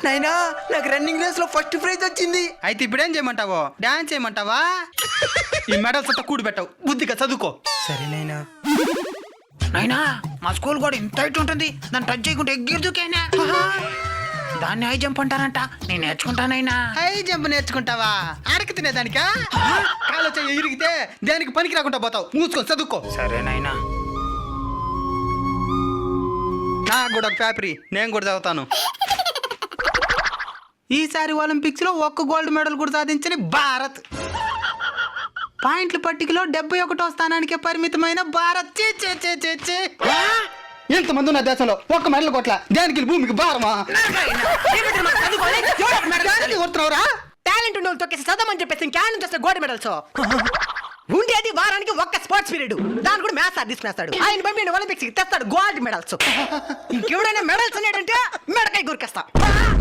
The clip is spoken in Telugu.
నైనా నాకు రన్నింగ్ రేస్ లో ఫస్ట్ ప్రైజ్ వచ్చింది. అయితే ఇప్పుడేం చేయమంటావో? డాన్స్ చేయమంటావా? ఈ మెడల్స్ అంతా కూడి పెట్టావు, బుద్ధిగా చదువుకో. సరే నైనా. నైనా మా స్కూల్ కూడా ఇంత హైట్ ఉంటుంది, దాన్ని టచ్ చేయకుంటే ఎగిరిదుకైనా. దాన్ని హై జంప్ అంటారంట, నేను నేర్చుకుంటానైనా. High jump నేర్చుకుంటావా? అడక తినేదానికా? కాలు చెయ్యి ఇరిగితే దేనికి పనికి రాకుండా పోతావు. మూసుకొని చదువుకో. సరేనైనా. నాకు కూడా ఒక పేపరీ, నేను కూడా చదువుతాను. ఈసారి ఒలింపిక్స్ లో ఒక్క గోల్డ్ మెడల్ కూడా సాధించని భారత్. పాయింట్ల పట్టికలో 71వ స్థానానికి పరిమితమైన భారత్. ఎంతమంది ఉన్న దేశంలో ఒక్క మెడల్ కొట్ల, దేనికి భూమికి భారమా? టాలెంట్ ఉన్న తొక్కేసి చదవమని చెప్పేసి ఇంకా నుంచి వస్తే గోల్డ్ మెడల్స్ ఉండేది వారానికి ఒక్క స్పోర్ట్స్ పీరియడ్. దాని కూడా మ్యాథ్స్ సార్ తీసుకునేస్తాడు. ఆయన పంపిణీ ఒలింపిక్స్ కి తెస్తాడు గోల్డ్ మెడల్స్. ఇంకెవడైనా మెడల్స్ ఉన్నాడంటే మెడకాయ గురికేస్తా.